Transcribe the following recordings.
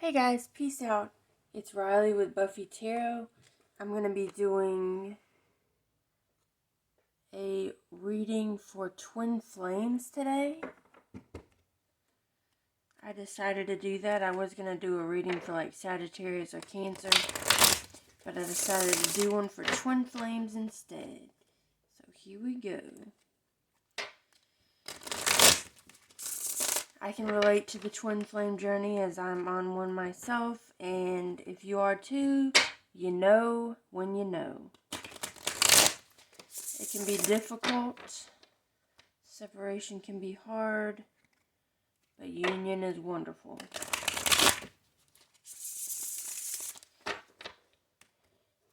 Hey guys, peace out. It's Riley with Buffy Tarot. I'm going to be doing a reading for twin flames today. I decided to do that. I was going to do a reading for like Sagittarius or Cancer, but I decided to do one for twin flames instead. So here we go. I can relate to the twin flame journey as I'm on one myself, and if you are too, you know when you know. It can be difficult, separation can be hard, but union is wonderful.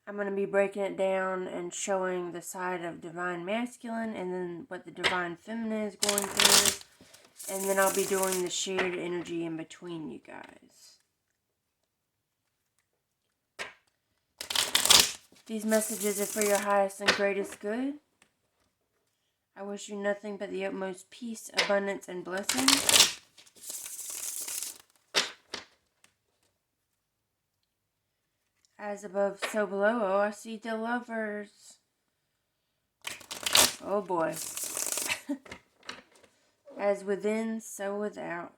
I'm going to be breaking it down and showing the side of Divine Masculine and then what the Divine Feminine is going through. And then I'll be doing the shared energy in between you guys. These messages are for your highest and greatest good. I wish you nothing but the utmost peace, abundance, and blessings. As above, so below. Oh, I see the lovers. Oh boy. As within, so without.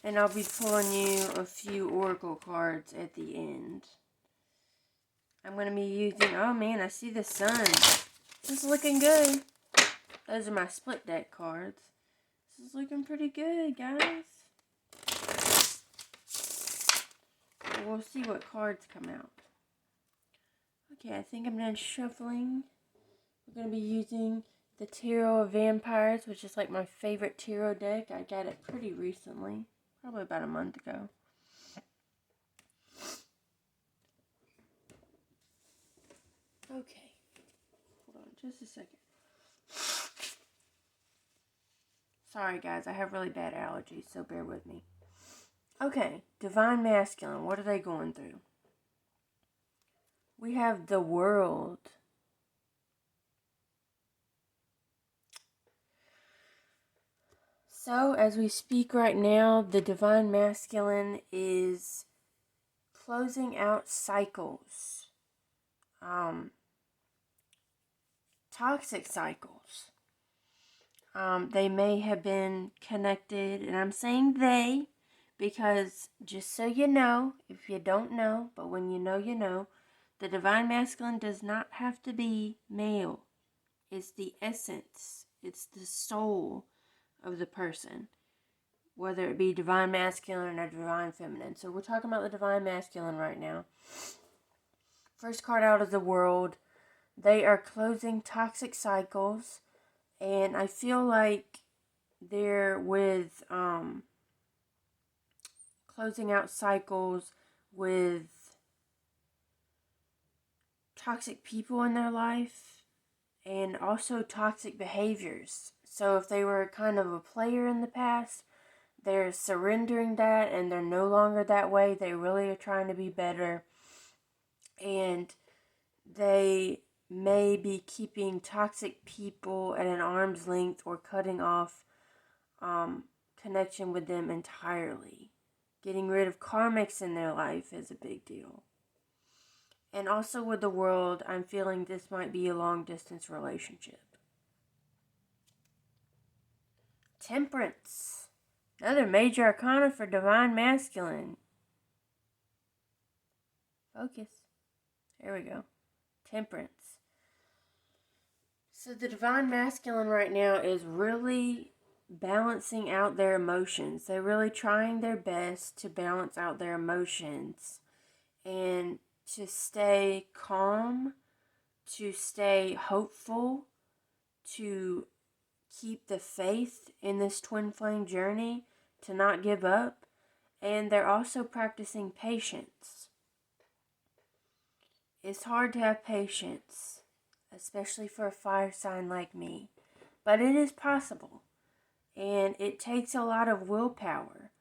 And I'll be pulling you a few oracle cards at the end. I'm going to be using, oh man, I see the sun. This is looking good. Those are my split deck cards. This is looking pretty good, guys. We'll see what cards come out. Okay, I think I'm done shuffling. We're going to be using the Tarot of Vampires, which is like my favorite tarot deck. I got it pretty recently, probably about a month ago. Okay, hold on just a second. Sorry guys, I have really bad allergies, so bear with me. Okay, Divine Masculine, what are they going through? We have the World. So, as we speak right now, the Divine Masculine is closing out cycles. Toxic cycles. They may have been connected, and I'm saying they because just so you know, if you don't know, but when you know, you know, the Divine Masculine does not have to be male. It's the essence, it's the soul of the person, whether it be Divine Masculine or Divine Feminine. So we're talking about the Divine Masculine right now. First card out is the World. They are closing toxic cycles, and I feel like they're with closing out cycles with toxic people in their life and also toxic behaviors. So if they were kind of a player in the past, they're surrendering that and they're no longer that way. They really are trying to be better, and they may be keeping toxic people at an arm's length or cutting off connection with them entirely. Getting rid of karmics in their life is a big deal. And also with the World, I'm feeling this might be a long distance relationship. Temperance. Another major arcana for Divine Masculine. Focus. There we go. Temperance. So the Divine Masculine right now is really balancing out their emotions. They're really trying their best to balance out their emotions and to stay calm, to stay hopeful, to keep the faith in this twin flame journey, to not give up. And they're also practicing patience. It's hard to have patience, especially for a fire sign like me, but it is possible. And it takes a lot of willpower.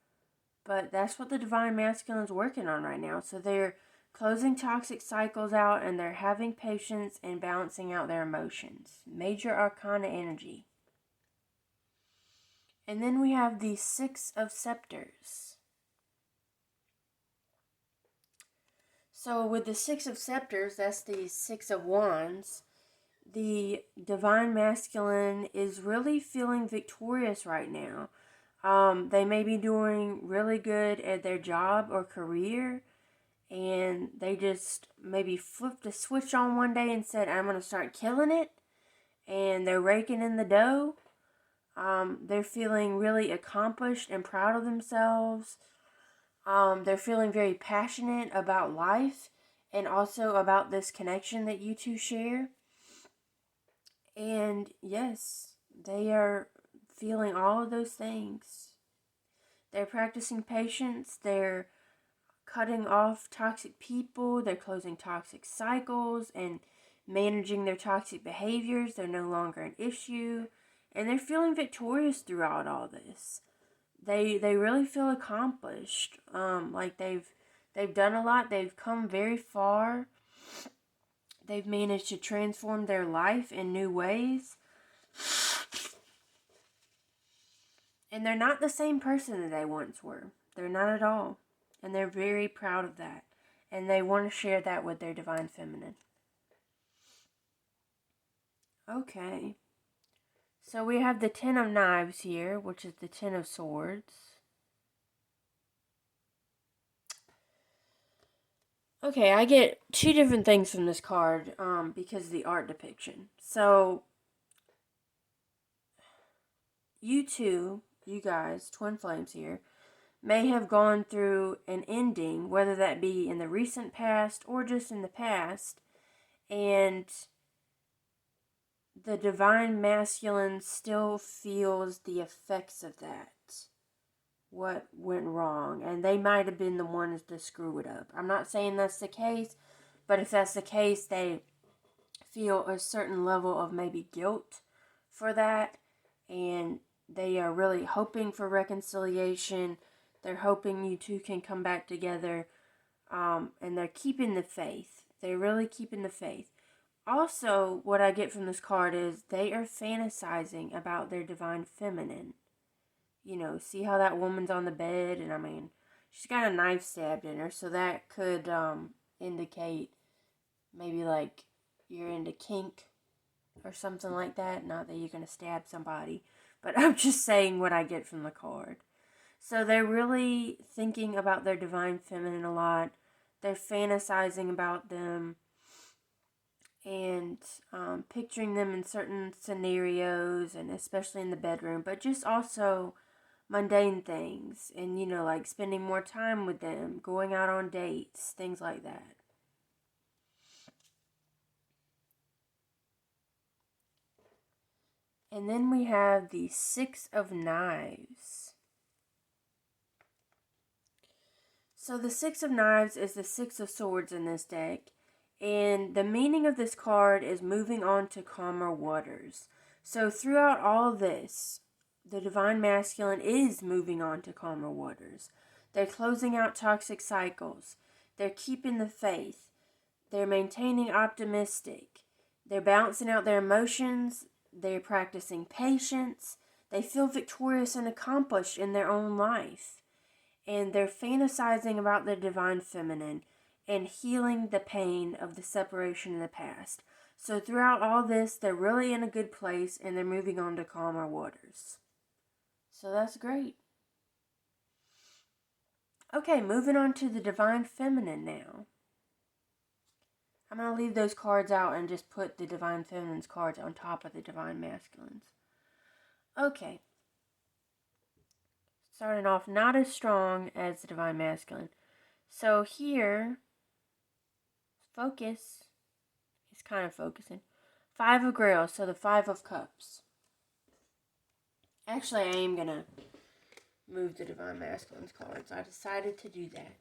But that's what the Divine Masculine is working on right now. So they're closing toxic cycles out and they're having patience and balancing out their emotions. Major Arcana energy. And then we have the Six of Scepters. So with the Six of Scepters, that's the Six of Wands, the Divine Masculine is really feeling victorious right now. They may be doing really good at their job or career, and they just maybe flipped a switch on one day and said, I'm going to start killing it, and they're raking in the dough. They're feeling really accomplished and proud of themselves. They're feeling very passionate about life and also about this connection that you two share. And yes, they are feeling all of those things. They're practicing patience. They're cutting off toxic people. They're closing toxic cycles and managing their toxic behaviors. They're no longer an issue. And they're feeling victorious throughout all this. They really feel accomplished. Like they've done a lot. They've come very far. They've managed to transform their life in new ways. And they're not the same person that they once were. They're not at all. And they're very proud of that. And they want to share that with their Divine Feminine. Okay. So we have the Ten of Knives here, which is the Ten of Swords. Okay, I get two different things from this card because of the art depiction. So, you two, you guys, twin flames here, may have gone through an ending, whether that be in the recent past or just in the past, and the Divine Masculine still feels the effects of that. What went wrong, and they might have been the ones to screw it up. I'm not saying that's the case, but if that's the case, they feel a certain level of maybe guilt for that, and they are really hoping for reconciliation. They're hoping you two can come back together, and they're keeping the faith. They're really keeping the faith. Also, what I get from this card is they are fantasizing about their Divine Feminine. You know, see how that woman's on the bed, and I mean, she's got a knife stabbed in her, so that could indicate maybe like you're into kink or something like that. Not that you're going to stab somebody, but I'm just saying what I get from the card. So they're really thinking about their Divine Feminine a lot. They're fantasizing about them and picturing them in certain scenarios, and especially in the bedroom, but just also mundane things, and you know, like spending more time with them, going out on dates, things like that. And then we have the Six of Knives. So the Six of Knives is the Six of Swords in this deck, and the meaning of this card is moving on to calmer waters. So throughout all of this, the Divine Masculine is moving on to calmer waters. They're closing out toxic cycles. They're keeping the faith. They're maintaining optimistic. They're balancing out their emotions. They're practicing patience. They feel victorious and accomplished in their own life. And they're fantasizing about their Divine Feminine and healing the pain of the separation in the past. So throughout all this, they're really in a good place, and they're moving on to calmer waters. So that's great. Okay, moving on to the Divine Feminine now. I'm going to leave those cards out and just put the Divine Feminine's cards on top of the Divine Masculines. Okay. Starting off not as strong as the Divine Masculine. So here, focus. It's kind of focusing. Five of Grails, so the Five of Cups. Actually, I am going to move the Divine Masculine's cards. I decided to do that.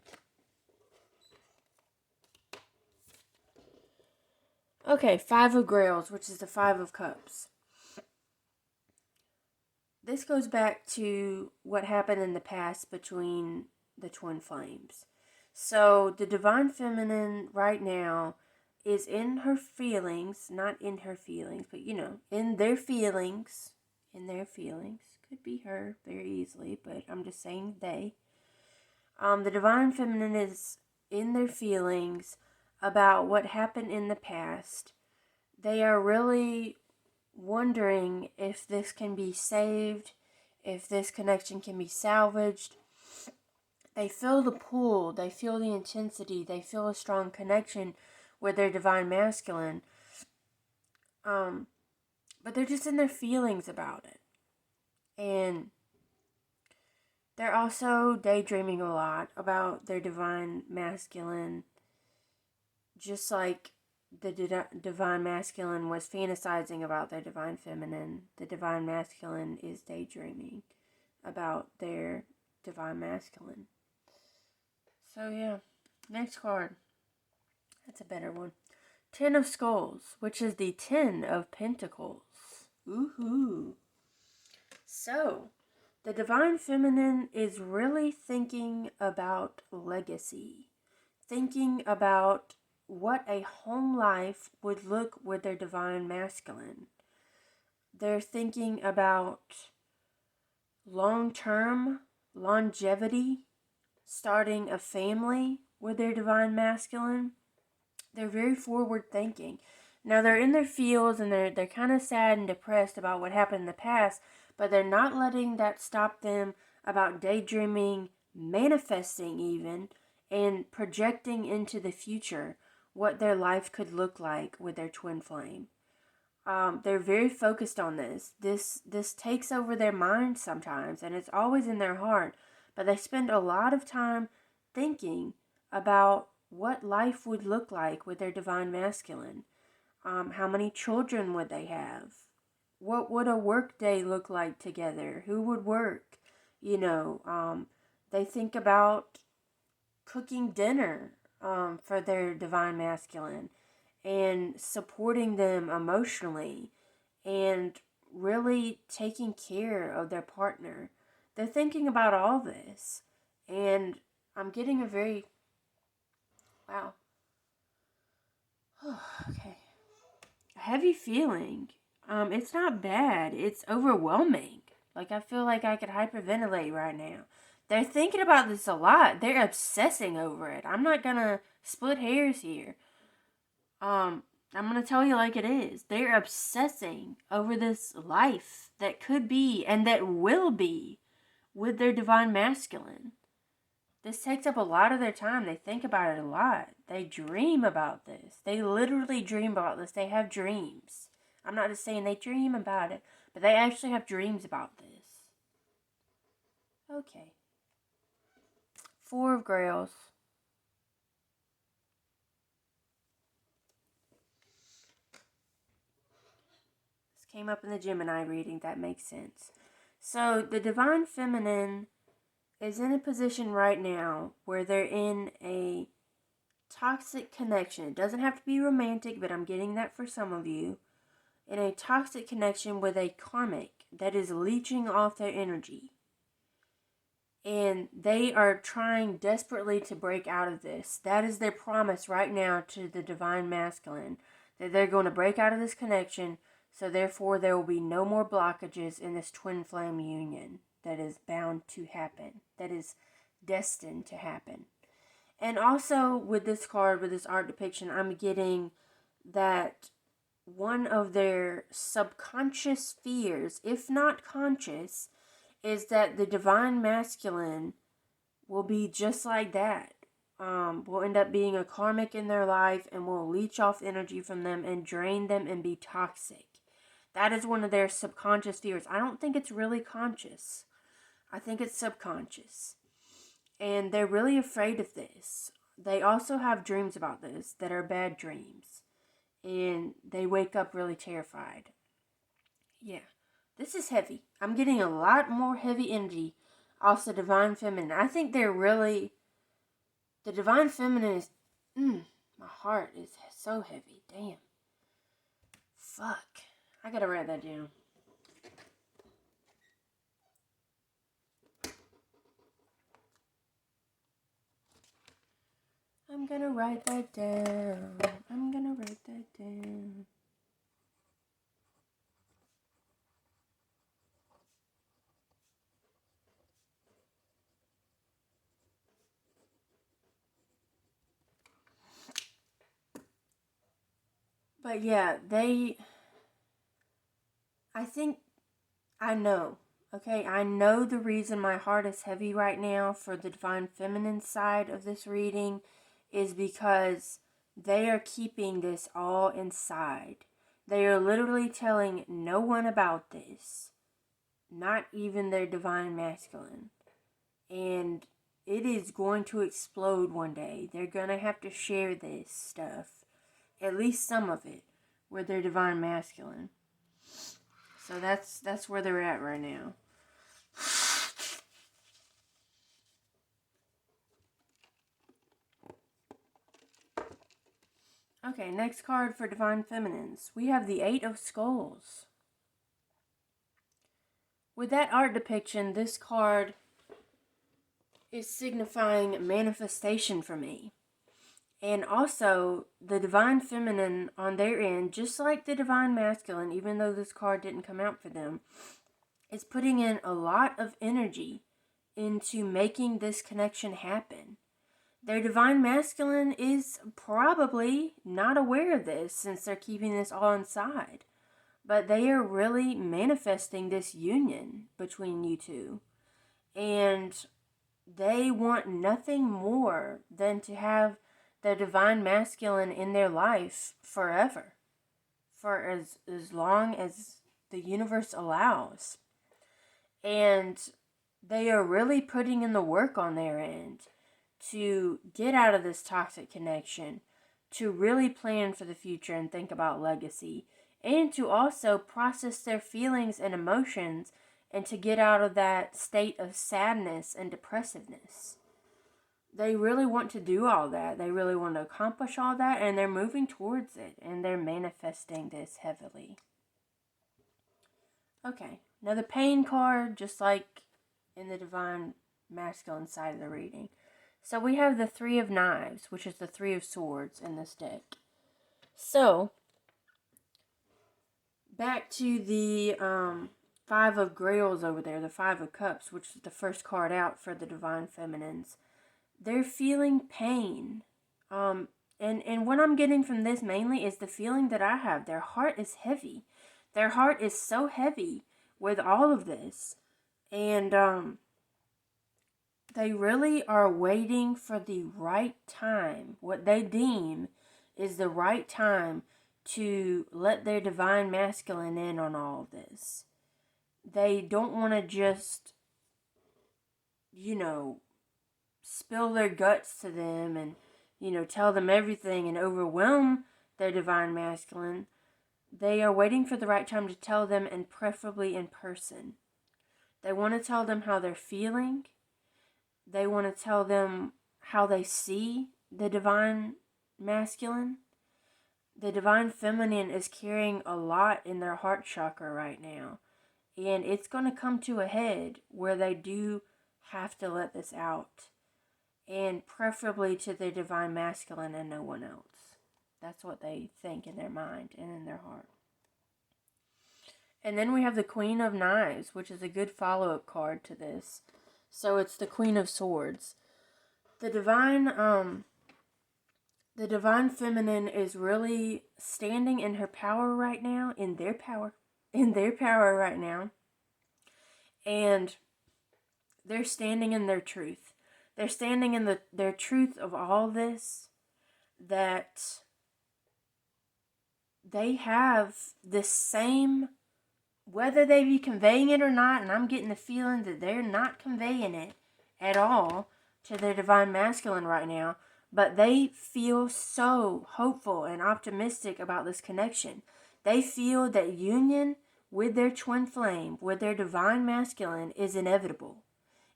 Okay, Five of Grails, which is the Five of Cups. This goes back to what happened in the past between the twin flames. So the Divine Feminine right now is in her feelings, not in her feelings, but you know, in their feelings, Could be her very easily, but I'm just saying they. The divine feminine is in their feelings about what happened in the past. They are really wondering if this can be saved, if this connection can be salvaged. They feel the pull, they feel the intensity, they feel a strong connection with their divine masculine. But they're just in their feelings about it. And they're also daydreaming a lot about their divine masculine, just like the divine masculine was fantasizing about their divine feminine. The divine masculine is daydreaming about their divine masculine. So yeah, next card. That's a better one. Ten of Skulls, which is the Ten of Pentacles. Woohoo! So, the divine feminine is really thinking about legacy, thinking about what a home life would look with their divine masculine. They're thinking about long-term longevity, starting a family with their divine masculine. They're very forward thinking. Now they're in their fields and they're kind of sad and depressed about what happened in the past, but they're not letting that stop them about daydreaming, manifesting even, and projecting into the future what their life could look like with their twin flame. They're very focused on this. This takes over their mind sometimes, and it's always in their heart, but they spend a lot of time thinking about what life would look like with their divine masculine. How many children would they have? What would a work day look like together? Who would work? They think about cooking dinner for their divine masculine and supporting them emotionally and really taking care of their partner. They're thinking about all this, and I'm getting a very, wow, okay, a heavy feeling. It's not bad, it's overwhelming. Like, I feel like I could hyperventilate right now. They're thinking about this a lot. They're obsessing over it. I'm not gonna split hairs here. I'm gonna tell you like it is. They're obsessing over this life that could be and that will be with their divine masculine. This takes up a lot of their time. They think about it a lot. They dream about this. They literally dream about this. They have dreams. I'm not just saying they dream about it, but they actually have dreams about this. Okay. Four of Grails. This came up in the Gemini reading. That makes sense. So the divine feminine is in a position right now where they're in a toxic connection. It doesn't have to be romantic, but I'm getting that for some of you. In a toxic connection with a karmic that is leeching off their energy. And they are trying desperately to break out of this. That is their promise right now to the divine masculine. That they're going to break out of this connection. So therefore there will be no more blockages in this twin flame union that is bound to happen. That is destined to happen. And also with this card, with this art depiction, I'm getting that one of their subconscious fears, if not conscious, is that the divine masculine will be just like that. Will end up being a karmic in their life and will leech off energy from them and drain them and be toxic. That is one of their subconscious fears. I don't think it's really conscious. I think it's subconscious. And they're really afraid of this. They also have dreams about this that are bad dreams. And they wake up really terrified. Yeah. This is heavy. I'm getting a lot more heavy energy off the divine feminine. I think they're really... The divine feminine is... my heart is so heavy. Damn. Fuck. I gotta write that down. I'm gonna write that down. I'm gonna write that down. But yeah, I think, I know, okay? I know the reason my heart is heavy right now for the Divine Feminine side of this reading is because they are keeping this all inside. They are literally telling no one about this, not even their Divine Masculine. And it is going to explode one day. They're going to have to share this stuff, at least some of it, with their Divine Masculine. So that's where they're at right now. Okay, next card for Divine Feminines. We have the Eight of Skulls. With that art depiction, this card is signifying manifestation for me. And also, the Divine Feminine on their end, just like the Divine Masculine, even though this card didn't come out for them, is putting in a lot of energy into making this connection happen. Their Divine Masculine is probably not aware of this since they're keeping this all inside. But they are really manifesting this union between you two. And they want nothing more than to have the Divine Masculine in their life forever. For as long as the universe allows. And they are really putting in the work on their end to get out of this toxic connection, to really plan for the future and think about legacy, and to also process their feelings and emotions and to get out of that state of sadness and depressiveness. They really want to do all that. They really want to accomplish all that, and they're moving towards it, and they're manifesting this heavily. Okay, another pain card, just like in the Divine Masculine side of the reading. So we have the Three of Knives, which is the Three of Swords in this deck. So, back to the Five of Grails over there, the Five of Cups, which is the first card out for the Divine Feminines. They're feeling pain. And what I'm getting from this mainly is the feeling that I have. Their heart is heavy. Their heart is so heavy with all of this. And they really are waiting for the right time, what they deem is the right time to let their Divine Masculine in on all of this. They don't want to just, spill their guts to them and, tell them everything and overwhelm their Divine Masculine. They are waiting for the right time to tell them, and preferably in person. They want to tell them how they're feeling. They want to tell them how they see the Divine Masculine. The Divine Feminine is carrying a lot in their heart chakra right now. And it's going to come to a head where they do have to let this out. And preferably to the Divine Masculine and no one else. That's what they think in their mind and in their heart. And then we have the Queen of Knives, which is a good follow-up card to this. So it's the Queen of Swords. The Divine Feminine is really standing in her power right now, in their power right now. And they're standing in their truth. They're standing in their truth of all this, that they have the same, whether they be conveying it or not, and I'm getting the feeling that they're not conveying it at all to their Divine Masculine right now, but they feel so hopeful and optimistic about this connection. They feel that union with their twin flame, with their Divine Masculine, is inevitable.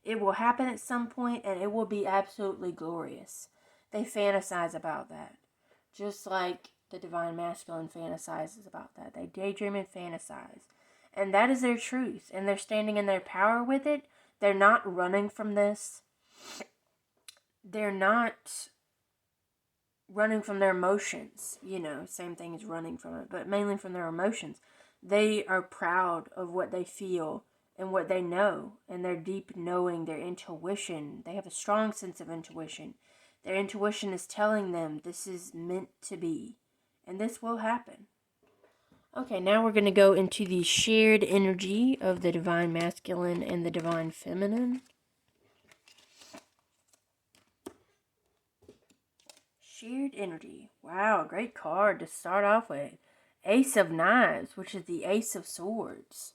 It will happen at some point, and it will be absolutely glorious. They fantasize about that. Just like the Divine Masculine fantasizes about that. They daydream and fantasize. And that is their truth. And they're standing in their power with it. They're not running from this. They're not running from their emotions. Same thing as running from it, but mainly from their emotions. They are proud of what they feel and what they know, and their deep knowing, their intuition. They have a strong sense of intuition. Their intuition is telling them this is meant to be, And this will happen. Okay, now we're going to go into the shared energy of the divine masculine and the divine feminine. Shared energy. Wow, great card to start off with. Ace of Knives, which is the Ace of Swords.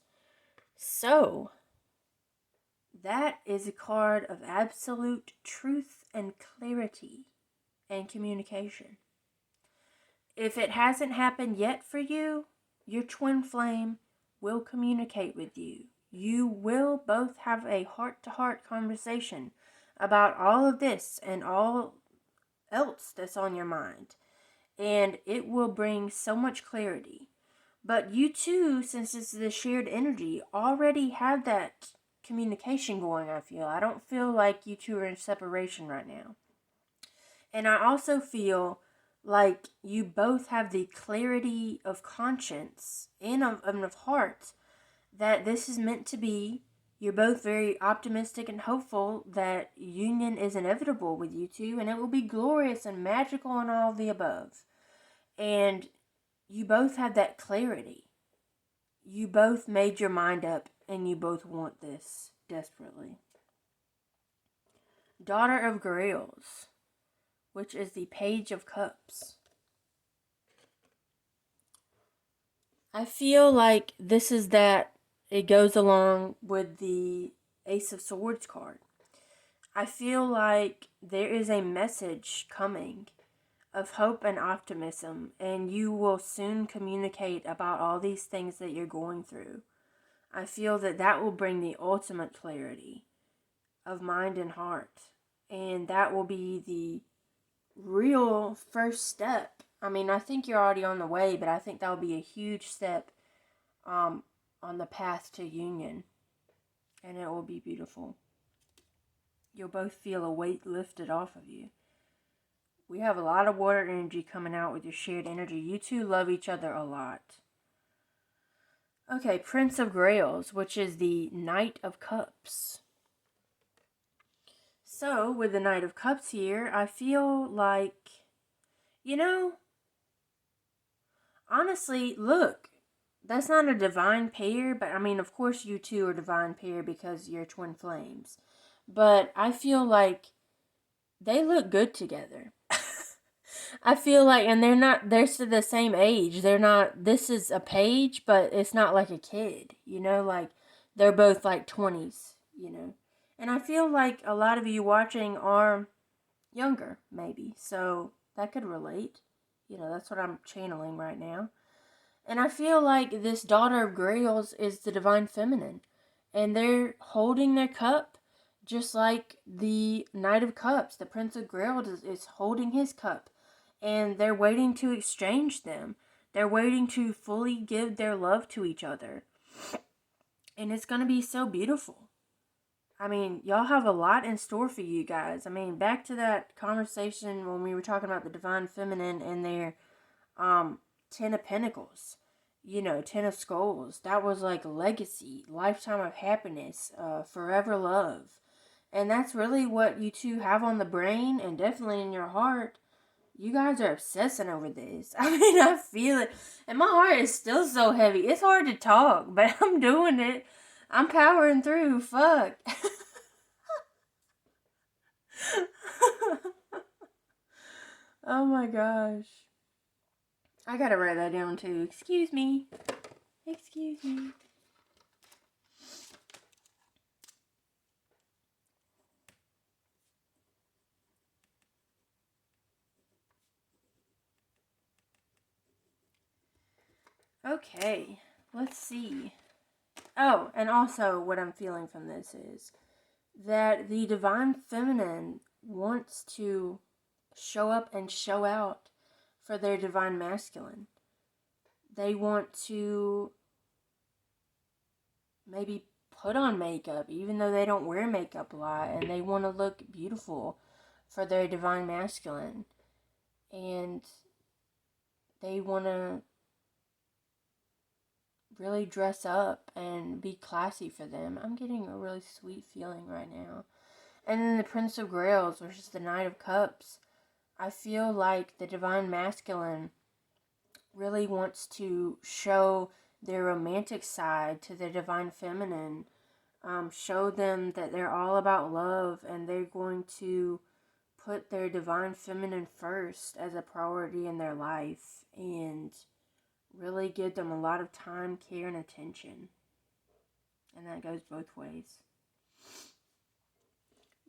So, that is a card of absolute truth and clarity and communication. If it hasn't happened yet for you, your twin flame will communicate with you. You will both have a heart-to-heart conversation about all of this and all else that's on your mind. And it will bring so much clarity. But you two, since it's the shared energy, already have that communication going, I feel. I don't feel like you two are in separation right now. And I also feel like you both have the clarity of conscience and of heart that this is meant to be. You're both very optimistic and hopeful that union is inevitable with you two, and it will be glorious and magical and all of the above. And you both have that clarity. You both made your mind up, and you both want this desperately. Daughter of Grails, which is the Page of Cups. I feel like this is that it goes along with the Ace of Swords card. I feel like there is a message coming of hope and optimism, and you will soon communicate about all these things that you're going through. I feel that that will bring the ultimate clarity of mind and heart, and that will be the real first step. I mean, I think you're already on the way, but I think that will be a huge step on the path to union, and it will be beautiful. You'll both feel a weight lifted off of you. We have a lot of water energy coming out with your shared energy. You two love each other a lot. Okay, Prince of Grails, which is the Knight of Cups. So, with the Knight of Cups here, I feel like, honestly, look, that's not a divine pair, but I mean, of course you two are divine pair because you're twin flames. But I feel like they look good together. I feel like, and they're the same age. This is a page, but it's not like a kid, like they're both like 20s, And I feel like a lot of you watching are younger, maybe, so that could relate. That's what I'm channeling right now. And I feel like this Daughter of Grails is the divine feminine, and they're holding their cup just like the Knight of Cups. The Prince of Grails is holding his cup, and they're waiting to exchange them. They're waiting to fully give their love to each other. And it's going to be so beautiful. I mean, y'all have a lot in store for you guys. I mean, back to that conversation when we were talking about the divine feminine and their Ten of Pentacles. 10 of Skulls. That was like legacy, lifetime of happiness, forever love. And that's really what you two have on the brain and definitely in your heart. You guys are obsessing over this. I mean, I feel it. And my heart is still so heavy. It's hard to talk, but I'm doing it. I'm powering through. Fuck. Oh my gosh. I gotta write that down too. Excuse me. Excuse me. Okay, let's see. Oh, and also what I'm feeling from this is that the divine feminine wants to show up and show out for their divine masculine. They want to maybe put on makeup, even though they don't wear makeup a lot, and they want to look beautiful for their divine masculine. And they want to really dress up and be classy for them. I'm getting a really sweet feeling right now. And then the Prince of Grails, which is the Knight of Cups. I feel like the divine masculine really wants to show their romantic side to their divine feminine, show them that they're all about love and they're going to put their divine feminine first as a priority in their life and really give them a lot of time, care, and attention. And that goes both ways.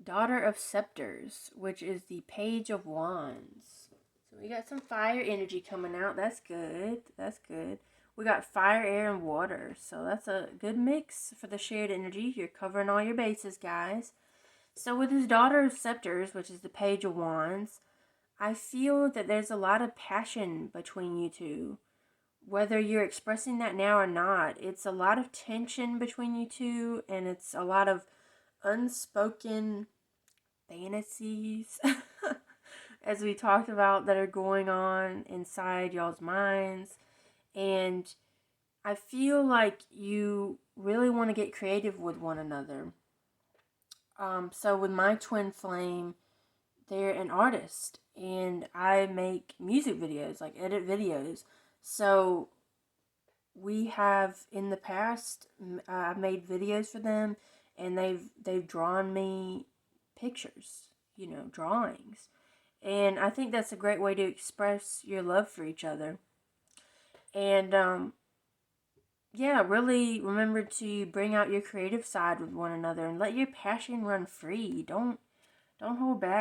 Daughter of Scepters, which is the Page of Wands. So we got some fire energy coming out. That's good. That's good. We got fire, air, and water. So that's a good mix for the shared energy. You're covering all your bases, guys. So with this Daughter of Scepters, which is the Page of Wands, I feel that there's a lot of passion between you two. Whether you're expressing that now or not, it's a lot of tension between you two, and it's a lot of unspoken fantasies, as we talked about, that are going on inside y'all's minds. And I feel like you really want to get creative with one another. So with my twin flame, they're an artist, and I make music videos, like edit videos. So we have in the past, I've made videos for them, and they've drawn me pictures, drawings. And I think that's a great way to express your love for each other. And yeah, really remember to bring out your creative side with one another and let your passion run free. Don't hold back.